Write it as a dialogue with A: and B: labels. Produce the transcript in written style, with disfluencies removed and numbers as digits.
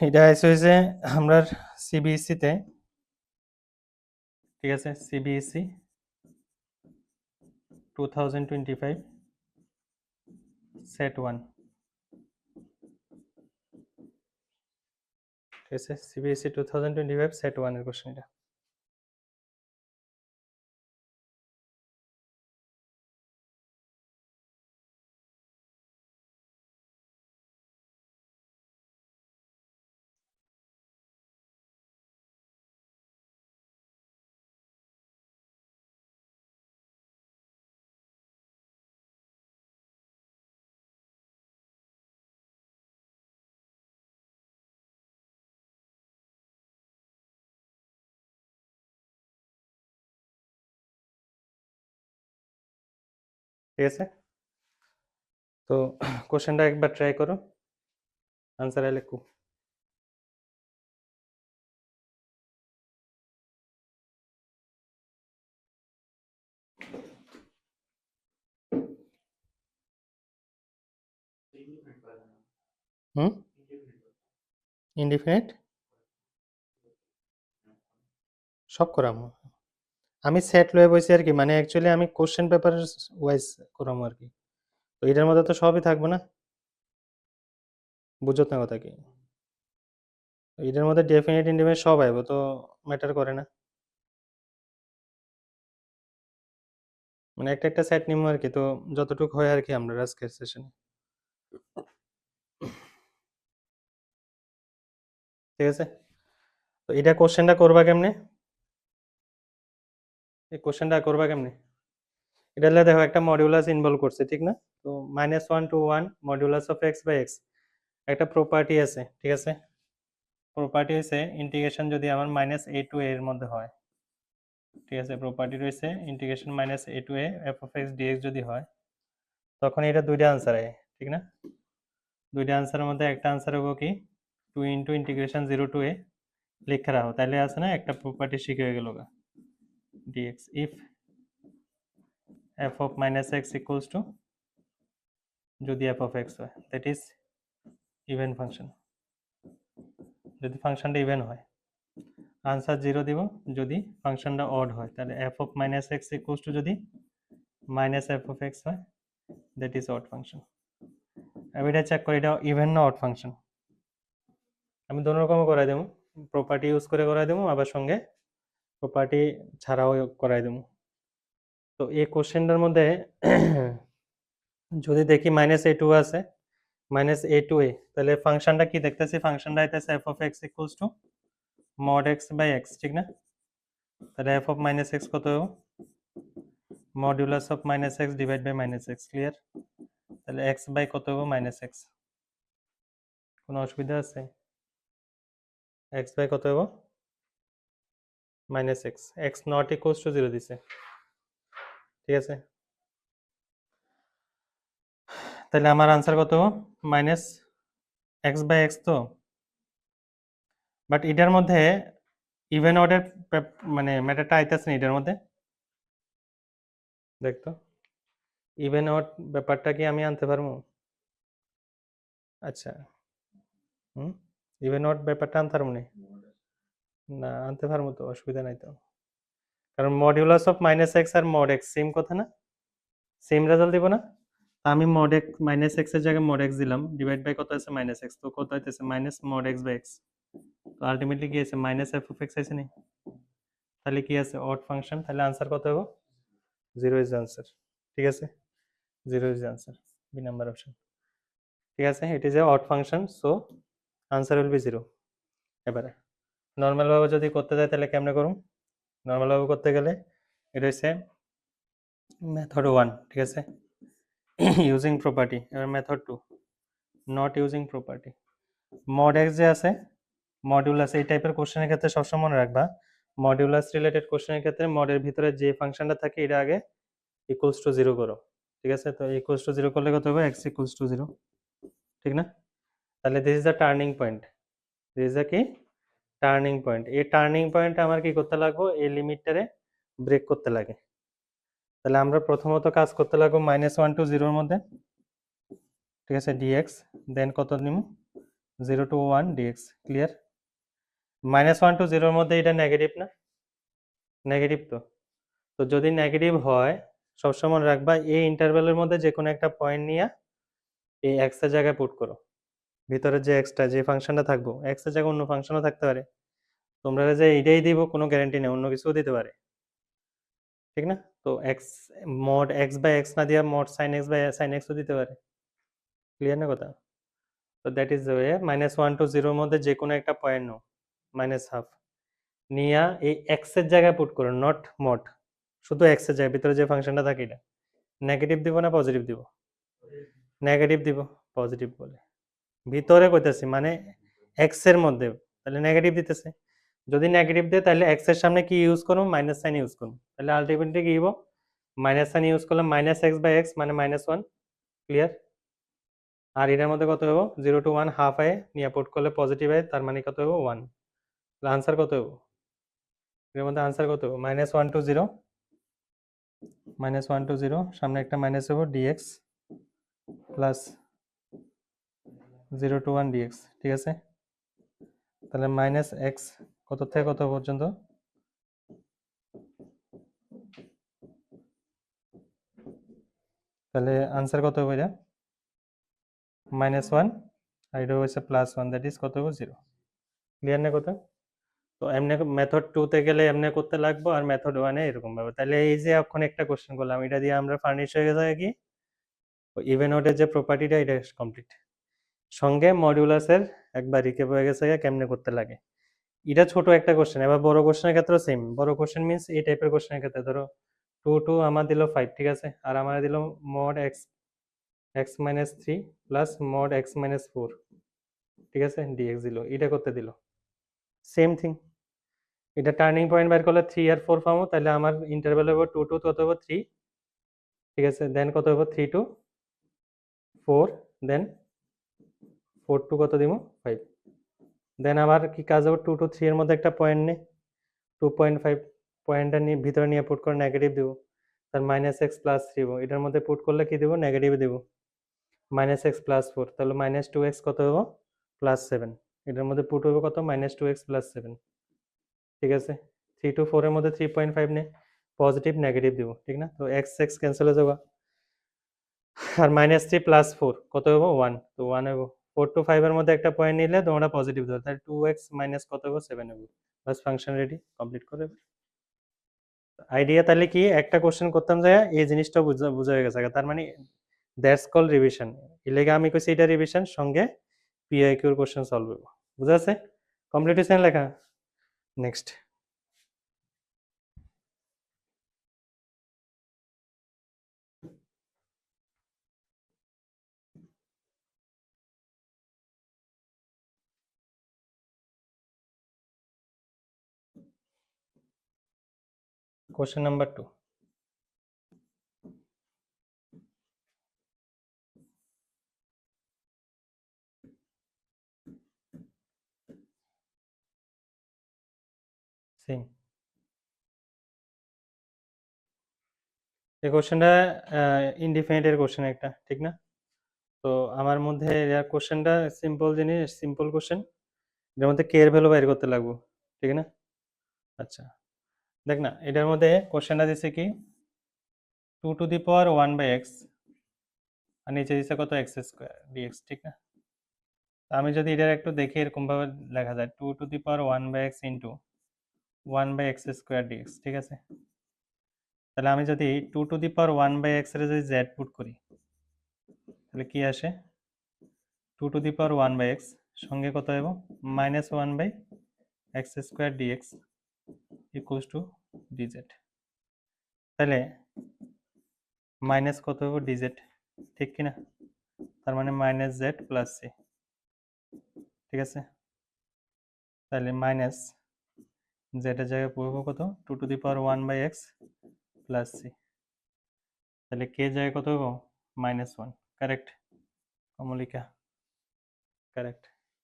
A: এটা হয়েছে আমরা সিবিএসইতে, ঠিক আছে, সিবিএসই 2025 সেট 1, ঠিক আছে, সিবিএসই 2025 সেট 1 এর কোশ্চেন এটা। ঠিক আছে, তো কোশ্চেনটা একবার ট্রাই করো, আনসার লিখো। হুম, ইনডিফিনিট সব করামো, আমি সেট লয়ে বসি আর কি, মানে অ্যাকচুয়ালি আমি কোশ্চেন পেপার ওয়াইজ করামো আর কি, তো এটার মধ্যে তো সবই থাকবে না, বুঝত না কথা কি, এটার মধ্যে ডেফিনিট ইনডিফিনিট সব আইব, তো ম্যাটার করে না, মানে একটা একটা সেট নিমো আর কি, তো যতটুকু হয় আর কি আমরা আজকের সেশনে, ঠিক আছে। তো এটা কোশ্চেনটা করবা কেমনে, এই কোশ্চেনটা করবা কেমনে, এটা হলে দেখো একটা মডিউলাস ইনভলভ করছে, ঠিক না? তো -1 to 1 modulus of x by x একটা প্রপার্টি আছে, ঠিক আছে, প্রপার্টি হচ্ছে ইন্টিগ্রেশন যদি আমার -a to a এর মধ্যে হয়, ঠিক আছে, প্রপার্টি রয়েছে integration -a to a f of x dx যদি হয়, তখন এটা দুইটা আনসার হয়, ঠিক না? দুইটা আনসারের মধ্যে একটা আনসার হবো কি 2 ইন্টু ইন্টিগ্রেশন 0 to a লিখে রাখো, তাহলে আছে না একটা প্রপার্টি শিখে হয়ে গেল dx if f of -x equals to, যদি f of x হয় দ্যাট ইজ ইভেন ফাংশন, যদি ফাংশনটা ইভেন হয় আনসার 0 দিব, যদি ফাংশনটা অড হয় তাহলে f of -x equals to যদি -f of x হয় দ্যাট ইজ অড ফাংশন। আমি এটা চেক করি এটা ইভেন না অড ফাংশন, আমি দোনো রকমও করাই দেবো, প্রপার্টি ইউজ করে করাই দেবো, আবার সঙ্গে প্রপার্টি ছাড়াও করাই দেবো। তো এই কোশ্চেনটার মধ্যে যদি দেখি -a2 আছে, -a2a, তাহলে ফাংশনটা কি দেখতেছি, ফাংশনটা আইতেছে f of x equals to mod x by x, ঠিক না? তাহলে f of -x কত হবে, modulus of -x divide by -x, clear? তাহলে x বাই কত হবে -x, কোনো অসুবিধা আছে? x বাই কত হবে -x, x not equals to 0 দিছে, ঠিক আছে, তাহলে আমার আনসার কত হবে -x বাই x, তো বাট এটার মধ্যে ইভেন অর্ডার মানে ম্যাটারটা আইতেছে না এটার মধ্যে, দেখতো ইভেন অড ব্যাপারটা কি আমি আনতে পারবো? আচ্ছা, হুম, ইভেন অড ব্যাপারটা আনতে পারবো না, আনতে পারবো তো, অসুবিধা নাই তো, কারণ মডিউলাস অফ -x আর mod x সেম কথা না, সেম রেজাল্ট দিব না, আমি mod x -x এর জায়গায় mod x দিলাম, ডিভাইড বাই কত আছে -x, তো কত হইতেছে -mod x বাই x, তো আলটিমেটলি কি আছে -f of x আছে নি, তাহলে কি আছে অড ফাংশন, তাহলে আনসার কত হবে 0 ইজ আনসার, ঠিক আছে, 0 is answer, B number option, ঠিক আছে, it is a odd function, so answer will be 0। এবারে নর্মাল ভাবে যদি করতে যাই তাহলে কেমনে করুম, নর্মাল ভাবে করতে গেলে এটা হচ্ছে মেথড 1, ঠিক আছে, ইউজিং প্রপার্টি, এবার method 2 not using property, mod x যে আছে মডিউলাস, এই টাইপের কোশ্চেনের ক্ষেত্রে সবসময় মনে রাখবা মডিউলাস রিলেটেড কোশ্চেনের ক্ষেত্রে মডের ভিতরে যে ফাংশনটা থাকে এটা আগে ইকুয়ালস টু 0 করো, ঠিক আছে, তো ইকুয়ালস টু 0 করলে কত হবে x ইকুয়ালস টু 0, ঠিক না? তাহলে this is the turning point, this is the কি টার্নিং পয়েন্ট, এই টার্নিং পয়েন্টে আমার কি করতে লাগবে, এই লিমিটটারে ব্রেক করতে লাগে, তাহলে আমরা প্রথমত কাজ করতে লাগবো -1 to 0 এর মধ্যে, ঠিক আছে, dx, দেন কত নিব 0 to 1 dx ক্লিয়ার -1 to 0 এর মধ্যে এটা নেগেটিভ না নেগেটিভ তো যদি নেগেটিভ হয় সবসময় মনে রাখবা এই ইন্টারভ্যালের মধ্যে যে কোনো একটা পয়েন্ট নিয়ে এই এক্স এর জায়গায় পুট করো ভিতরে যে এক্সটা যে ফাংশনটা থাকবো এক্স এর জায়গায় অন্য ফাংশনও থাকতে পারে তোমরা যে এটাই দিব কোনো গ্যারান্টি নেই অন্য কিছুও দিতে পারে ঠিক না তো x mod x by x না দিয়া mod sine x by sine এক্সও দিতে পারে ক্লিয়ার না কথা তো that is the way -1 to 0 এর মধ্যে যে কোনো একটা পয়েন্ট নাও -12 নিয়া এই এক্স এর জায়গায় পুট করো নট মড শুধু এক্স এর জায়গায় ভিতরে যে ফাংশনটা থাকে এটা নেগেটিভ দিব না পজিটিভ দিব নেগেটিভ দিব পজিটিভ বলে ভিতরে কইতাছি মানে এক্স এর মধ্যে তাহলে নেগেটিভ দিতেছে যদি নেগেটিভ দেয় তাহলে এক্স এর সামনে কি ইউজ করব মাইনাস সাইন ইউজ করব তাহলে আলটিমেটলি কি হইব মাইনাস সাইন ইউজ করলে -x/x মানে -1 ক্লিয়ার আর এটার মধ্যে কত হবে 0 to 1 হাফ আয় নিয়ে পুট করলে পজিটিভ আয় তার মানে কত হবে 1 তাহলে आंसर কত হবে এর মধ্যে आंसर কত হবে -1 to 0 -1 to 0 সামনে একটা মাইনাস হবে dx প্লাস 0 to 1 dx ঠিক আছে তাহলে -x কত থেকে কত পর্যন্ত তাহলে आंसर কত হবে এটা -1 আর এটা হচ্ছে +1 দ্যাট ইজ কত হবে 0 ক্লিয়ার না কথা তো এমনি মেথড 2 তে গেলে এমনি করতে লাগবে আর মেথড 1 এ এরকম ভাবে তাহলে এই যে এখন একটা কোশ্চেন করলাম এটা দিয়ে আমরা ফার্নিশ হয়ে গেছে কি ইভেন অর্ডার যে প্রপার্টিটা এটা কমপ্লিট সঙ্গে মডিউলাসের একবার রিক্যাপ হয়ে গেছে কেমনে করতে লাগে এটা ছোট একটা কোশ্চেন এবার বড় কোশ্চেনের ক্ষেত্রে সেম বড় কোশ্চেন মিন্স এই টাইপের কোশ্চেনের ক্ষেত্রে ধরো 2 2 আমার দিল 5 ঠিক আছে আর আমার দিল mod x - 3 plus mod x - 4 ঠিক আছে dx দিল এটা করতে দিল সেম থিং এটা টার্নিং পয়েন্ট বের করলে 3 আর 4 পাবো তাহলে আমার ইন্টারভ্যাল হবে 2 2 কত হবে 3 ঠিক আছে দেন কত হবে 3 to 4 দেন 4 to কত দিব 5 দেন আবার কি কাজ হবে 2 to 3 এর মধ্যে একটা পয়েন্ট নে 2.5 পয়েন্টটা নিয়ে ভিতরে নিয়ে পুট করে নেগেটিভ দেব তার -x + 3 এটার মধ্যে পুট করলে কি দেব নেগেটিভ দেব -x + 4 তাহলে -2x কত হবে +7 এটার মধ্যে পুট হবে কত -2x + 7 ঠিক আছে 3 to 4 এর মধ্যে 3.5 নে পজিটিভ নেগেটিভ দেব ঠিক না তো x x ক্যান্সেল হয়ে যাবে আর -3 + 4 কত হবে 1 তো 1 হবে 4 to 5 এর মধ্যে একটা পয়েন্ট নিলে তোমরা পজিটিভ ধরো তাহলে 2x - কত হবে 7 হবে বাস ফাংশন রেডি কমপ্লিট করে আইডিয়া তাহলে কি একটা কোশ্চেন করতাম যায় এই জিনিসটা বুঝা হয়ে গেছে তার মানে দ্যাটস কল রিভিশন এলাকা আমি কইছি এটা রিভিশন সঙ্গে পিআইকিউ এর কোশ্চেন সলভ হবে বুঝা আছে কমপ্লিট হইছে লেখা নেক্সট কোশ্চেন নাম্বার 2 সেম এই কোশ্চেনটা ইনডিফিনিট এর কোশ্চেন একটা ঠিক না তো আমার মধ্যে এর কোশ্চেনটা সিম্পল জিনিস সিম্পল কোশ্চেন এর মধ্যে কে এর ভ্যালু বাইর করতে লাগবে ঠিক না আচ্ছা দেখ না এটার মধ্যে কোশ্চেনটা দিছে কি 2 to the power 1/x আর নিচে দিছে কত x স্কয়ার dx ঠিক না আমি যদি এটার একটু দেখি এরকম ভাবে লেখা যায় 2 to the power 1/x into 1/x square dx ঠিক আছে তাহলে আমি যদি 2 to the power 1/x এর যদি z পুট করি তাহলে কি আসে 2 to the power 1/x সঙ্গে কত হবে -1/x square dx equals to dz তাহলে মাইনাস কত হবে dz ঠিক কি না তার মানে -z + c ঠিক আছে তাহলে মাইনাস z এর জায়গায় পড়বো কত 2 to the power 1/x + c তাহলে k জায়গায় কত হবে -1 কারেক্ট কমলিকা কারেক্ট